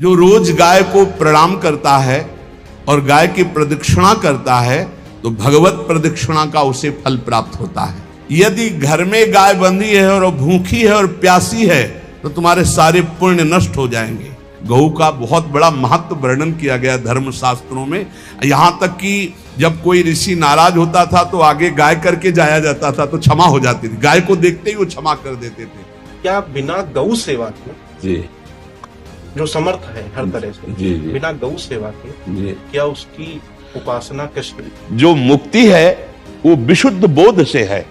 जो रोज गाय को प्रणाम करता है और गाय की प्रदक्षिणा करता है तो भगवत प्रदक्षिणा का उसे फल प्राप्त होता है। यदि घर में गाय बंधी है और भूखी है और प्यासी है तो तुम्हारे सारे पुण्य नष्ट हो जाएंगे। गौ का बहुत बड़ा महत्व वर्णन किया गया धर्म शास्त्रों में, यहां तक कि जब कोई ऋषि नाराज होता था तो आगे गाय करके जाया जाता था तो क्षमा हो जाती थी। गाय को देखते ही वो क्षमा कर देते थे। क्या बिना गौ सेवा के जी जो समर्थ है हर तरह से जी जी बिना गौ सेवा के जी क्या उसकी उपासना कैसे? जो मुक्ति है वो विशुद्ध बोध से है,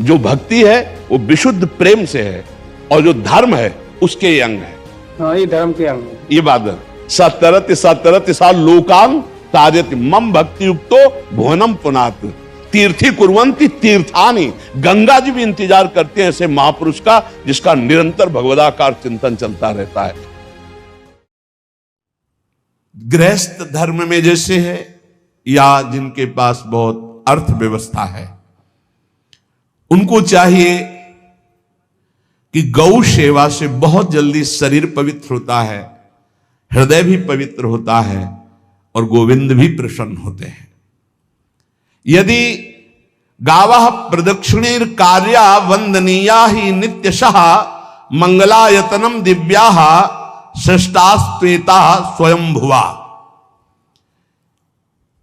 जो भक्ति है वो विशुद्ध प्रेम से है, और जो धर्म है उसके ये अंग है। हाँ, ये धर्म के अंग है। ये बात है। सतरति सा लोकांग ताजति मम भक्ति युक्तो भुवनम पुनात तीर्थी कुर्वंती तीर्थानी। गंगा जी भी इंतजार करते हैं ऐसे महापुरुष का जिसका निरंतर भगवदाकार चिंतन चलता रहता है। गृहस्थ धर्म में जैसे है या जिनके पास बहुत अर्थव्यवस्था है, उनको चाहिए कि गौ सेवा से बहुत जल्दी शरीर पवित्र होता है, हृदय भी पवित्र होता है और गोविंद भी प्रसन्न होते हैं। यदि गावः प्रदक्षिणेर कार्या वंदनीया ही नित्यशः मंगलायतनम दिव्याः श्रेष्ठास्त्वेता स्वयं भुवा।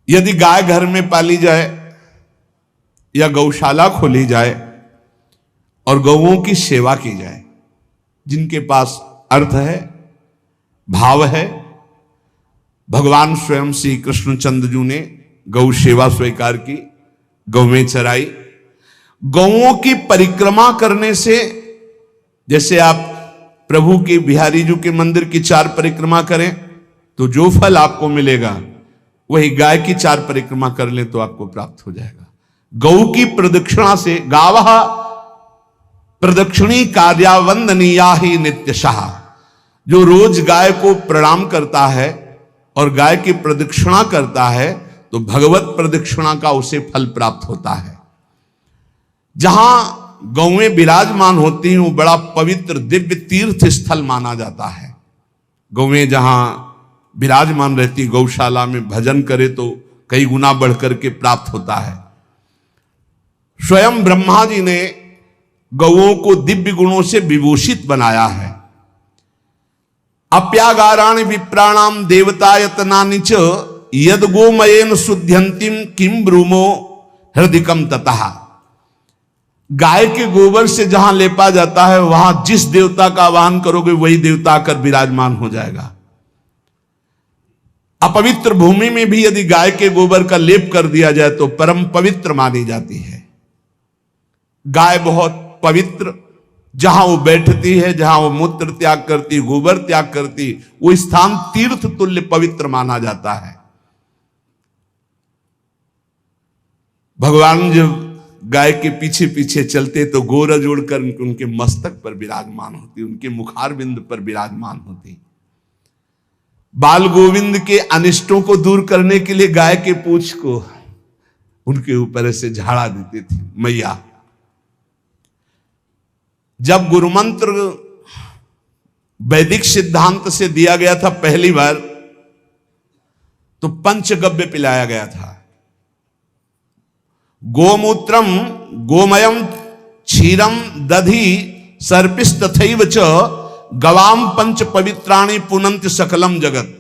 यदि गाय घर में पाली जाए या गौशाला खोली जाए और गौओं की सेवा की जाए, जिनके पास अर्थ है, भाव है, भगवान स्वयं श्री कृष्णचंद्र जी ने गौ सेवा स्वीकार की, गौवें चराई। गौओं की परिक्रमा करने से, जैसे आप प्रभु के बिहारी जी के मंदिर की 4 परिक्रमा करें तो जो फल आपको मिलेगा वही गाय की 4 परिक्रमा कर ले तो आपको प्राप्त हो जाएगा। गौ की प्रदक्षिणा से, गावः प्रदक्षिणी कार्यावंदनीया ही नित्यशः, जो रोज गाय को प्रणाम करता है और गाय की प्रदक्षिणा करता है तो भगवत प्रदक्षिणा का उसे फल प्राप्त होता है। जहां गौएं विराजमान होती हैं वो बड़ा पवित्र दिव्य तीर्थ स्थल माना जाता है। गौएं जहां विराजमान रहती, गौशाला में भजन करे तो कई गुना बढ़कर के प्राप्त होता है। स्वयं ब्रह्मा जी ने गौओं को दिव्य गुणों से विभूषित बनाया है। अप्यागाराणि विप्राणाम देवतायतनानि च यद गोमयेन शुद्ध्यंतिम किम ब्रूमो हृदिकम ततः। गाय के गोबर से जहां लेपा जाता है वहां जिस देवता का आवाहन करोगे वही देवता आकर विराजमान हो जाएगा। अपवित्र भूमि में भी यदि गाय के गोबर का लेप कर दिया जाए तो परम पवित्र मानी जाती है। गाय बहुत पवित्र, जहां वो बैठती है, जहां वो मूत्र त्याग करती, गोबर त्याग करती, वो स्थान तीर्थ तुल्य पवित्र माना जाता है। भगवान जब गाय के पीछे पीछे चलते तो गोरज उड़कर उनके मस्तक पर विराजमान होती, उनके मुखार बिंद पर विराजमान होती। बाल गोविंद के अनिष्टों को दूर करने के लिए गाय के पूंछ को उनके ऊपर ऐसे झाड़ा देती थी मैया। जब गुरुमंत्र वैदिक सिद्धांत से दिया गया था पहली बार तो पंचगव्य पिलाया गया था। गोमूत्रम गोमयम क्षीरम दधि सर्पिस्तथैव च गवाम पंच पवित्राणि पुनंत सकलम जगत।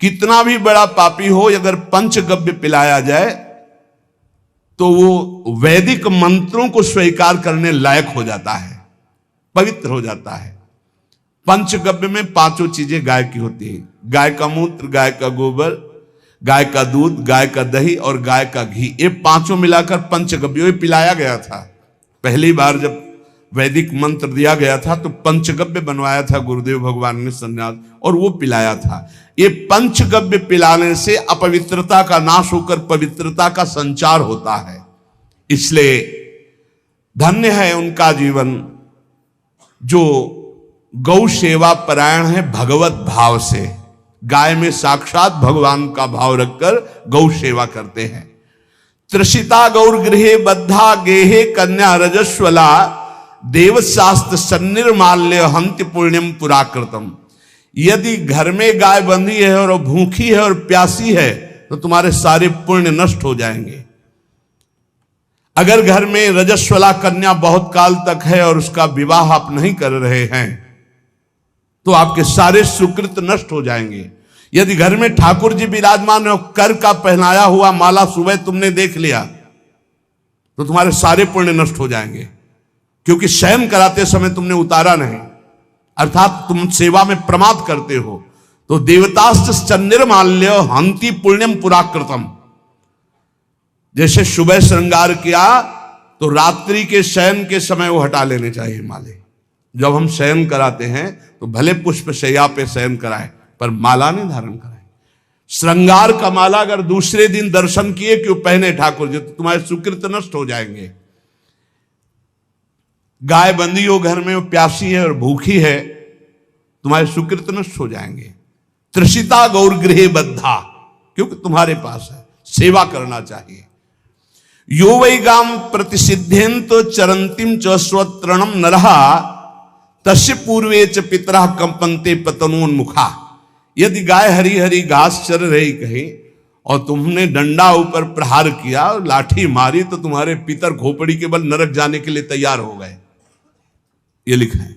कितना भी बड़ा पापी हो, अगर पंचगव्य पिलाया जाए तो वो वैदिक मंत्रों को स्वीकार करने लायक हो जाता है, पवित्र हो जाता है। पंचगव्य में 5 चीजें गाय की होती है। गाय का मूत्र, गाय का गोबर, गाय का दूध, गाय का दही और गाय का घी, ये 5 मिलाकर पंचगव्य पिलाया गया था। पहली बार जब वैदिक मंत्र दिया गया था तो पंचगव्य बनवाया था गुरुदेव भगवान ने संन्यास, और वो पिलाया था। ये पंचगव्य पिलाने से अपवित्रता का नाश होकर पवित्रता का संचार होता है। इसलिए धन्य है उनका जीवन जो गौ सेवा परायण है भगवत भाव से। गाय में साक्षात भगवान का भाव रखकर गौ सेवा करते हैं। त्रिषिता गौर गृहे बद्धा गेहे कन्या रजस्वला देवशास्त्र सन्निर्माल्य हंति पुण्यम पुराकृतम। यदि घर में गाय बंधी है और भूखी है और प्यासी है तो तुम्हारे सारे पुण्य नष्ट हो जाएंगे। अगर घर में रजस्वला कन्या बहुत काल तक है और उसका विवाह आप नहीं कर रहे हैं तो आपके सारे सुकृत नष्ट हो जाएंगे। यदि घर में ठाकुर जी विराजमान है, कर का पहनाया हुआ माला सुबह तुमने देख लिया तो तुम्हारे सारे पुण्य नष्ट हो जाएंगे, क्योंकि शयन कराते समय तुमने उतारा नहीं, अर्थात तुम सेवा में प्रमाद करते हो। तो देवताश्च चंद्रमाल्य हंति पुण्यम पुराकृतम, जैसे सुबह श्रृंगार किया तो रात्रि के शयन के समय वो हटा लेने चाहिए माले। जब हम शयन कराते हैं तो भले पुष्प शैया पे शयन कराएं पर माला नहीं धारण कराएं। श्रृंगार का माला अगर दूसरे दिन दर्शन किए क्यों पहने ठाकुर जी तो तुम्हारे सुकृत नष्ट हो जाएंगे। गाय बंदी हो घर में, वो प्यासी है और भूखी है, तुम्हारे सुकृत नष्ट हो जाएंगे। त्रिषिता गौर गृहे बद्धा, क्योंकि तुम्हारे पास है, सेवा करना चाहिए। यो वै गाम प्रतिसिद्धेन तो चरंतिम च स्वतरणम नरहा तस्य पूर्वे च पितरा कंपन्ते पतनोन्मुखा। यदि गाय हरी हरी घास चर रही कहीं और तुमने डंडा ऊपर प्रहार किया और लाठी मारी तो तुम्हारे पितर खोपड़ी के बल नरक जाने के लिए तैयार हो गए, ये लिखा है।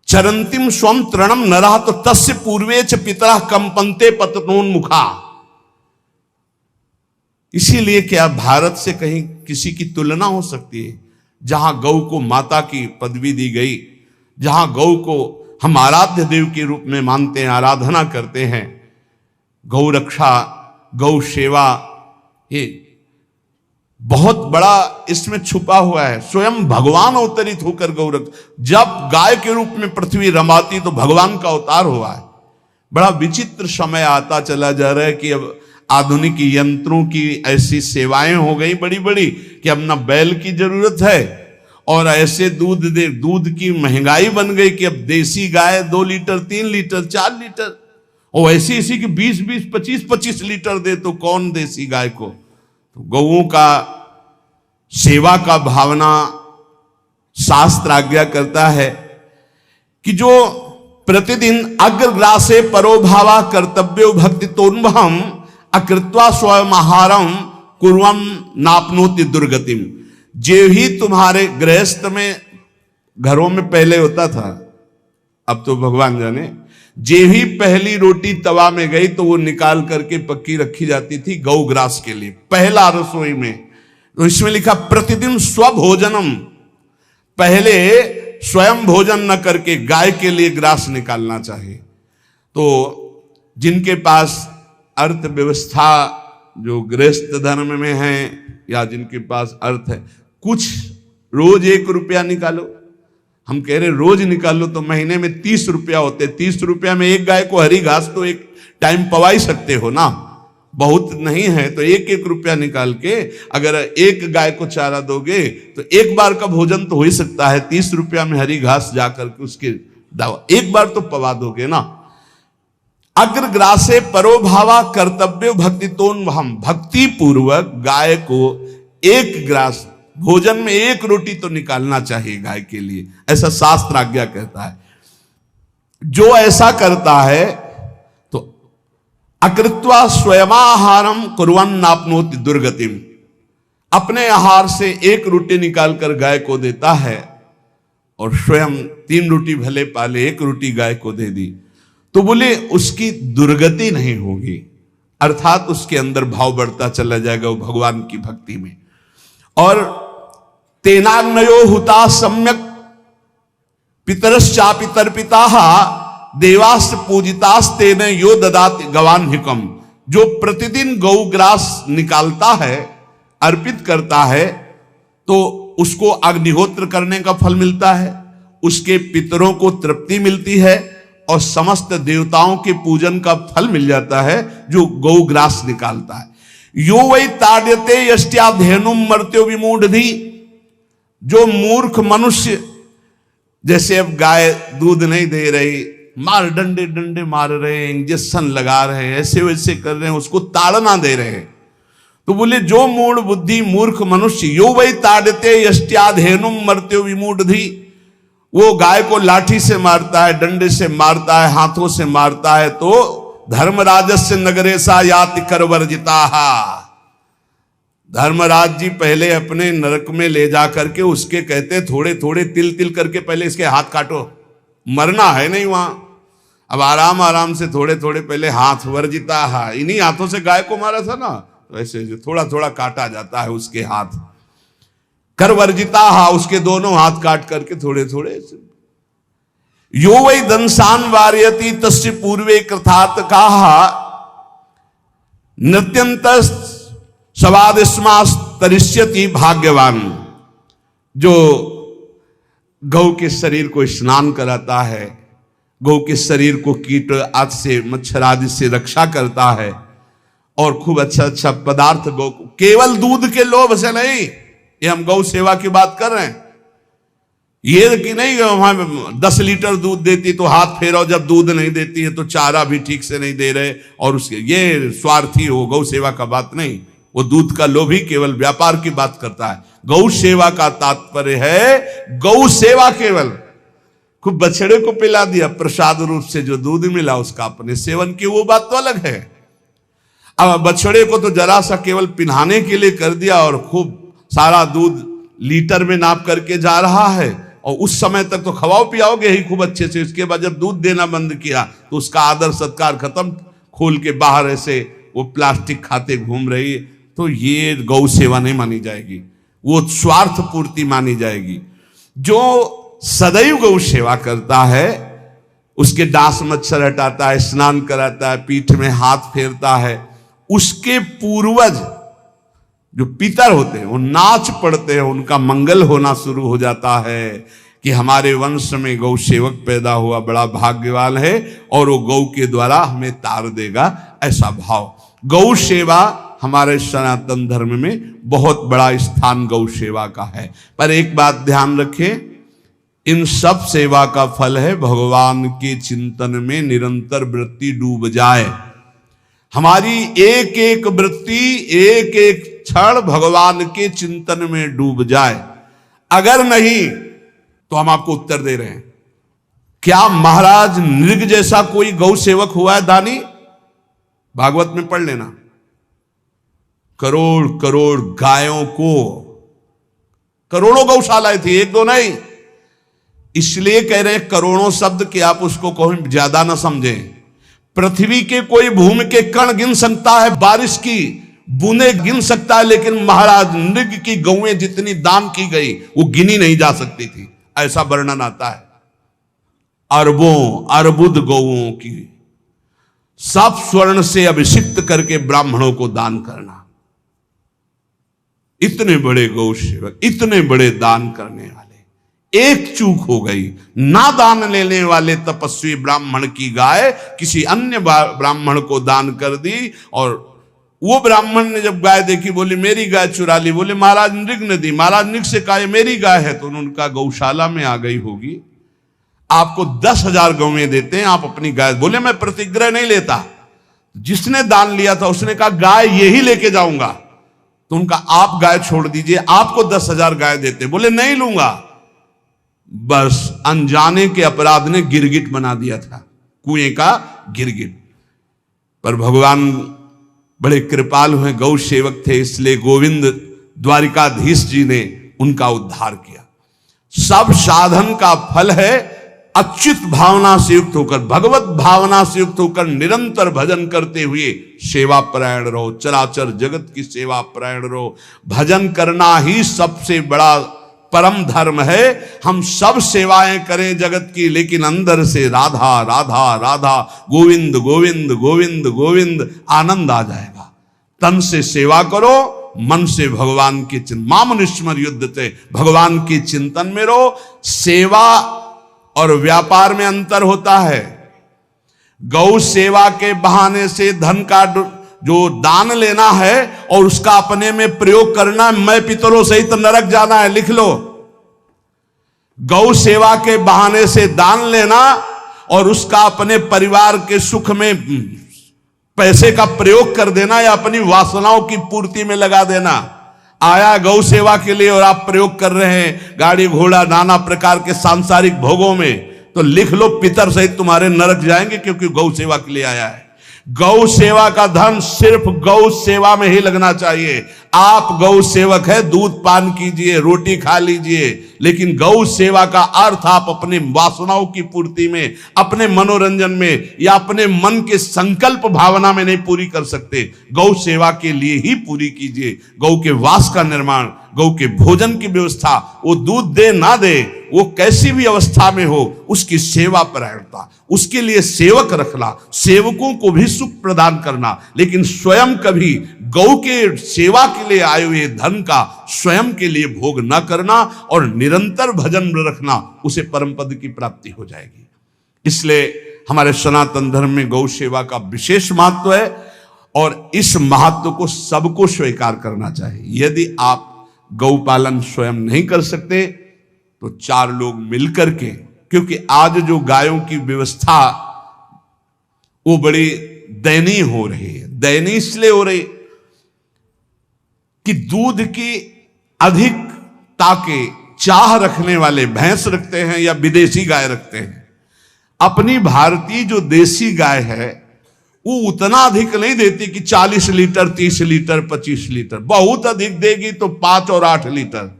चरंतिम स्वम तृणम नरः तो तस्य पूर्वे च पितरा कंपन्ते पतनोन्मुखा। इसीलिए क्या भारत से कहीं किसी की तुलना हो सकती है जहां गौ को माता की पदवी दी गई, जहां गौ को हम आराध्य देव के रूप में मानते हैं, आराधना करते हैं। गौ रक्षा, गौ सेवा, ये बहुत बड़ा इसमें छुपा हुआ है। स्वयं भगवान अवतरित होकर गौ रक्षा, जब गाय के रूप में पृथ्वी रमाती तो भगवान का अवतार हुआ है। बड़ा विचित्र समय आता चला जा रहा है कि अब आधुनिक यंत्रों की ऐसी सेवाएं हो गई बड़ी बड़ी कि अब ना बैल की जरूरत है और ऐसे दूध की महंगाई बन गई कि अब देसी गाय 2 लीटर 3 लीटर 4 लीटर और ऐसी इसी की 20-20 25-25 लीटर दे तो कौन देसी गाय को। तो गौओं का सेवा का भावना शास्त्र आज्ञा करता है कि जो प्रतिदिन अग्रग्रासे परोभावा कर्तव्यो भक्ति तोन्वहम अकृत्वा स्वयं आहारम कुर्वम नापनोति दुर्गतिम। जे ही तुम्हारे गृहस्थ में घरों में पहले होता था, अब तो भगवान जाने, जे ही पहली रोटी तवा में गई तो वो निकाल करके पक्की रखी जाती थी गौग्रास के लिए, पहला रसोई में। तो इसमें लिखा प्रतिदिन स्वभोजनम, पहले स्वयं भोजन न करके गाय के लिए ग्रास निकालना चाहिए। तो जिनके पास अर्थव्यवस्था जो गृहस्थ धर्म में है या जिनके पास अर्थ है, कुछ रोज 1 रुपया निकालो। हम कह रहे रोज निकालो तो महीने में 30 रुपया होते, 30 रुपया में एक गाय को हरी घास तो एक टाइम पवा ही सकते हो ना, बहुत नहीं है तो 1-1 रुपया निकाल के अगर एक गाय को चारा दोगे तो एक बार का भोजन तो हो ही सकता है। 30 रुपया में हरी घास जाकर के उसके दावा एक बार तो पवा दोगे ना। अग्रग्रासे परोभावा कर्तव्य भक्ति तोन्वहम, भक्ति पूर्वक गाय को 1 ग्रास भोजन में 1 रोटी तो निकालना चाहिए गाय के लिए, ऐसा शास्त्र आज्ञा कहता है। जो ऐसा करता है तो अकृत्वा स्वयमाहारम कुर्वन् नाप्नोति दुर्गतिम, अपने आहार से 1 रोटी निकालकर गाय को देता है और स्वयं 3 रोटी भले पाले 1 रोटी गाय को दे दी तो बोले उसकी दुर्गति नहीं होगी, अर्थात उसके अंदर भाव बढ़ता चला जाएगा वो भगवान की भक्ति में। और तेनाग्नयो हुता सम्यक पितरश्चापि तर्पिताः देवास्त पूजितास्तेन यो ददाति गवान्हिकम। जो प्रतिदिन गौग्रास निकालता है, अर्पित करता है तो उसको अग्निहोत्र करने का फल मिलता है, उसके पितरों को तृप्ति मिलती है और समस्त देवताओं के पूजन का फल मिल जाता है जो गौग्रास निकालता है। यो वै ताड्यते यष्ट्याधेनुम मर्त्यो विमूढ़धि, जो मूर्ख मनुष्य, जैसे अब गाय दूध नहीं दे रही, मार डंडे डंडे मार रहे हैं, इंजेक्शन लगा रहे हैं, ऐसे वैसे कर रहे हैं, उसको ताड़ना दे रहे हैं। तो बोले जो मूढ़ बुद्धि मूर्ख मनुष्य, यो वै ताड्यते यष्ट्याधेनुम मर्त्यो विमूढ़धि, वो गाय को लाठी से मारता है, डंडे से मारता है, हाथों से मारता है, तो धर्मराजस्य नगरेशा याति करवर्जिता। धर्मराज जी पहले अपने नरक में ले जा करके उसके कहते थोड़े थोड़े तिल तिल करके पहले इसके हाथ काटो, मरना है नहीं वहां। अब आराम आराम से थोड़े थोड़े पहले हाथ वर्जिता, इन्हीं हाथों से गाय को मारा था ना, वैसे थोड़ा थोड़ा काटा जाता है उसके हाथ। कर वर्जिता, उसके दोनों हाथ काट करके थोड़े थोड़े। यो वै दंसान वार्यति तस्य पूर्वे कृतार्थ कहा नृत्यंत सवादिस्मास तरिष्यति भाग्यवान। जो गौ के शरीर को स्नान कराता है, गौ के शरीर को कीट आदि से मच्छर आदि से रक्षा करता है, और खूब अच्छा अच्छा पदार्थ गौ, केवल दूध के लोभ से नहीं, ये हम गौ सेवा की बात कर रहे हैं। ये कि नहीं वहां 10 लीटर दूध देती तो हाथ फेरो, जब दूध नहीं देती है तो चारा भी ठीक से नहीं दे रहे, और उसके ये स्वार्थी हो, गौ सेवा का बात नहीं। वो दूध का लोभी केवल व्यापार की बात करता है। गौ सेवा का तात्पर्य है गौ सेवा केवल, खूब बछड़े को पिला दिया प्रसाद रूप से, जो दूध मिला उसका अपने सेवन की, वो बात तो अलग है। अब बछड़े को तो जरा सा केवल पिन्हाने के लिए कर दिया, और खूब सारा दूध लीटर में नाप करके जा रहा है, और उस समय तक तो खवाओ पियाओगे ही खूब अच्छे से। इसके बाद जब दूध देना बंद किया तो उसका आदर सत्कार खत्म, खोल के बाहर ऐसे वो प्लास्टिक खाते घूम रही है, तो ये गौ सेवा नहीं मानी जाएगी, वो स्वार्थ पूर्ति मानी जाएगी। जो सदैव गौ सेवा करता है, उसके डांस मच्छर हटाता है, स्नान कराता है, पीठ में हाथ फेरता है, उसके पूर्वज जो पितर होते हैं वो नाच पड़ते हैं, उनका मंगल होना शुरू हो जाता है कि हमारे वंश में गौ सेवक पैदा हुआ, बड़ा भाग्यवान है, और वो गौ के द्वारा हमें तार देगा, ऐसा भाव। गौ सेवा हमारे सनातन धर्म में बहुत बड़ा स्थान गौ सेवा का है। पर एक बात ध्यान रखें, इन सब सेवा का फल है भगवान के चिंतन में निरंतर वृत्ति डूब जाए। हमारी एक एक वृत्ति, एक एक क्षण भगवान के चिंतन में डूब जाए। अगर नहीं तो हम आपको उत्तर दे रहे हैं, क्या महाराज नृग जैसा कोई गौ सेवक हुआ है दानी? भागवत में पढ़ लेना, करोड़ करोड़ गायों को, करोड़ों गौशालाएं थी, एक दो नहीं। इसलिए कह रहे हैं करोड़ों शब्द कि आप उसको कहीं ज्यादा ना समझें। पृथ्वी के कोई भूमि के कण गिन सकता है, बारिश की बूंदे गिन सकता है, लेकिन महाराज नृग की गौएं जितनी दान की गई वो गिनी नहीं जा सकती थी, ऐसा वर्णन आता है। अरबों अर्बुद गौओं की सब स्वर्ण से अभिषिक्त करके ब्राह्मणों को दान करना। इतने बड़े गौ सेवक, इतने बड़े दान करने वाले, एक चूक हो गई, ना दान लेने वाले तपस्वी ब्राह्मण की गाय किसी अन्य ब्राह्मण को दान कर दी, और वो ब्राह्मण ने जब गाय देखी बोली मेरी गाय चुरा ली, बोले महाराज नृग ने दी। महाराज नृग से कहा मेरी गाय है, तो उनका गौशाला में आ गई होगी, आपको 10,000 गौएं देते हैं, आप अपनी गाय। बोले मैं प्रतिग्रह नहीं लेता। जिसने दान लिया था उसने कहा गाय यही लेके जाऊंगा, तो उनका आप गाय छोड़ दीजिए, आपको 10,000 गाय देते। बोले नहीं लूंगा। बस अनजाने के अपराध ने गिरगिट बना दिया था, कुएं का गिरगिट। पर भगवान बड़े कृपालु हैं, गौ सेवक थे, इसलिए गोविंद द्वारिकाधीश जी ने उनका उद्धार किया। सब साधन का फल है अच्युत भावना से युक्त होकर, भगवत भावना से युक्त होकर निरंतर भजन करते हुए सेवा परायण रहो, चराचर जगत की सेवा परायण रहो। भजन करना ही सबसे बड़ा परम धर्म है। हम सब सेवाएं करें जगत की, लेकिन अंदर से राधा राधा राधा, गोविंद गोविंद गोविंद गोविंद, आनंद आ जाएगा। तन से सेवा करो, मन से भगवान के चिंतन, मामनुष्मर युद्ध से भगवान के चिंतन में रहो। सेवा और व्यापार में अंतर होता है। गौ सेवा के बहाने से धन का जो दान लेना है और उसका अपने में प्रयोग करना, मैं पितरों सहित नरक जाना है, लिख लो। गौ सेवा के बहाने से दान लेना और उसका अपने परिवार के सुख में पैसे का प्रयोग कर देना या अपनी वासनाओं की पूर्ति में लगा देना, आया गौ सेवा के लिए और आप प्रयोग कर रहे हैं गाड़ी घोड़ा नाना प्रकार के सांसारिक भोगों में, तो लिख लो पितर सहित तुम्हारे नरक जाएंगे, क्योंकि गौ सेवा के लिए आया है। गौ सेवा का धन सिर्फ गौ सेवा में ही लगना चाहिए। आप गौ सेवक है, दूध पान कीजिए, रोटी खा लीजिए, लेकिन गौ सेवा का अर्थ आप अपने वासनाओं की पूर्ति में, अपने मनोरंजन में या अपने मन के संकल्प भावना में नहीं पूरी कर सकते। गौ सेवा के लिए ही पूरी कीजिए। गौ के वास का निर्माण, गौ के भोजन की व्यवस्था, वो दूध दे ना दे, वो कैसी भी अवस्था में हो, उसकी सेवा परायणता, उसके लिए सेवक रखना, सेवकों को भी सुख प्रदान करना, लेकिन स्वयं कभी गौ के सेवा के लिए आए हुए धन का स्वयं के लिए भोग न करना और निरंतर भजन रखना, उसे परम पद की प्राप्ति हो जाएगी। इसलिए हमारे सनातन धर्म में गौ सेवा का विशेष महत्व है और इस महत्व को सबको स्वीकार करना चाहिए। यदि आप गौ पालन स्वयं नहीं कर सकते तो 4 लोग मिलकर के, क्योंकि आज जो गायों की व्यवस्था वो बड़ी दयनीय हो रही है। दयनीय इसलिए हो रही कि दूध की अधिकता के चाह रखने वाले भैंस रखते हैं या विदेशी गाय रखते हैं। अपनी भारतीय जो देसी गाय है वो उतना अधिक नहीं देती कि 40 लीटर 30 लीटर 25 लीटर, बहुत अधिक देगी तो 5 और 8 लीटर।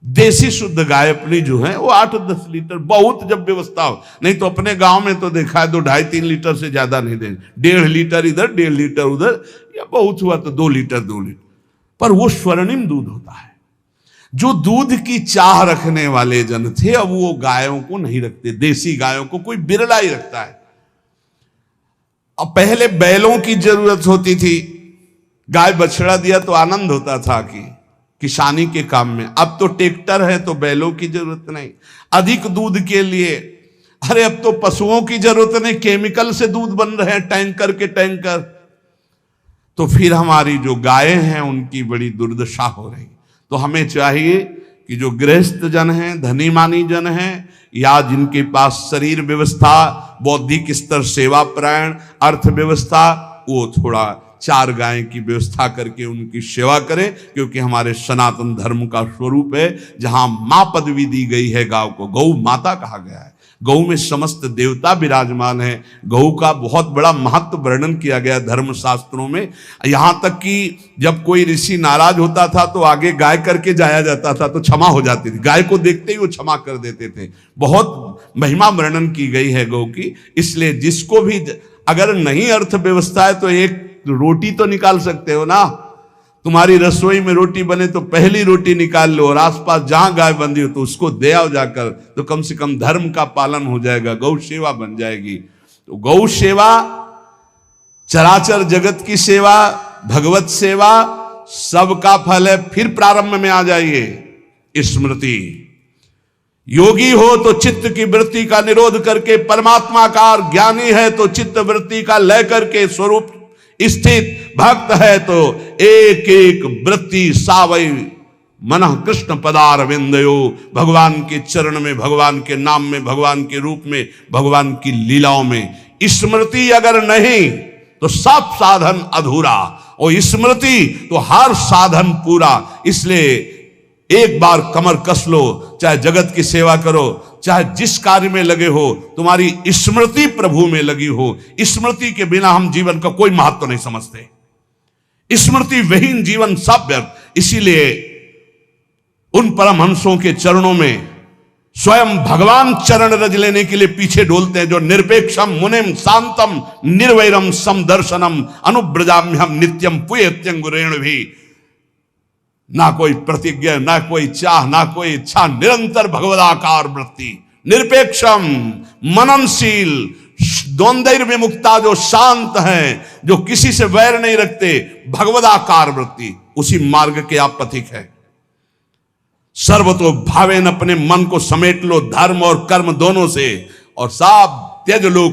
देसी शुद्ध गाय अपनी जो है वो 8-10 लीटर, बहुत जब व्यवस्था हो। नहीं तो अपने गांव में तो देखा है 2-2.5-3 लीटर से ज्यादा नहीं देंगे। 1.5 लीटर इधर 1.5 लीटर उधर, या बहुत हुआ तो 2 लीटर 2 लीटर, पर वो स्वर्णिम दूध होता है। जो दूध की चाह रखने वाले जन थे अब वो गायों को नहीं रखते, देसी गायों को कोई बिरला ही रखता है। अब पहले बैलों की जरूरत होती थी, गाय बछड़ा दिया तो आनंद होता था कि किसानी के काम में। अब तो ट्रैक्टर है तो बैलों की जरूरत नहीं। अधिक दूध के लिए, अरे अब तो पशुओं की जरूरत नहीं, केमिकल से दूध बन रहे हैं, टैंकर के टैंकर। तो फिर हमारी जो गायें हैं उनकी बड़ी दुर्दशा हो रही। तो हमें चाहिए कि जो गृहस्थ जन हैं, धनी मानी जन हैं, या जिनके पास शरीर व्यवस्था, बौद्धिक स्तर सेवा परायण, अर्थव्यवस्था, वो थोड़ा 4 गाय की व्यवस्था करके उनकी सेवा करें, क्योंकि हमारे सनातन धर्म का स्वरूप है। जहां मां पदवी दी गई है गांव को, गौ माता कहा गया है। गौ में समस्त देवता विराजमान है। गौ का बहुत बड़ा महत्व वर्णन किया गया धर्म शास्त्रों में। यहां तक कि जब कोई ऋषि नाराज होता था तो आगे गाय करके जाया जाता था तो क्षमा हो जाती थी। गाय को देखते ही वो क्षमा कर देते थे। बहुत महिमा वर्णन की गई है गौ की। इसलिए जिसको भी, अगर नहीं अर्थव्यवस्था है तो एक रोटी तो निकाल सकते हो ना। तुम्हारी रसोई में रोटी बने तो पहली रोटी निकाल लो, और आसपास जहां गाय बंधी हो तो उसको दे आओ जाकर, तो कम से कम धर्म का पालन हो जाएगा, गौ सेवा बन जाएगी। तो गौ सेवा, चराचर जगत की सेवा, भगवत सेवा, सबका फल है। फिर प्रारंभ में आ जाइए स्मृति। योगी हो तो चित्त की वृत्ति का निरोध करके परमात्माकार, ज्ञानी है तो चित्त वृत्ति का लय करके स्वरूप स्थित, भक्त है तो एक एक वृत्ति सावई मनः कृष्ण पदार विंदयो। भगवान के चरण में, भगवान के नाम में, भगवान के रूप में, भगवान की लीलाओं में। स्मृति अगर नहीं तो सब साधन अधूरा, और स्मृति तो हर साधन पूरा। इसलिए एक बार कमर कस लो, चाहे जगत की सेवा करो, चाहे जिस कार्य में लगे हो, तुम्हारी स्मृति प्रभु में लगी हो। स्मृति के बिना हम जीवन का कोई महत्व नहीं समझते। स्मृति विहीन जीवन सब व्यर्थ। इसीलिए उन परमहंसों के चरणों में स्वयं भगवान चरण रज लेने के लिए पीछे डोलते हैं, जो निरपेक्षम मुनिम शांतम निर्वैरम समदर्शनम अनुब्रजाम्यहम नित्यम पुयत्यंगुरेण भी। ना कोई प्रतिज्ञा, ना कोई चाह, ना कोई इच्छा, निरंतर भगवदाकार वृत्ति, निरपेक्षम मननशील, द्वंद्व विमुक्ता, जो शांत हैं, जो किसी से वैर नहीं रखते, भगवदाकार वृत्ति, उसी मार्ग के आप पथिक है। सर्वतो भावेन अपने मन को समेट लो धर्म और कर्म दोनों से, और साब त्यज लो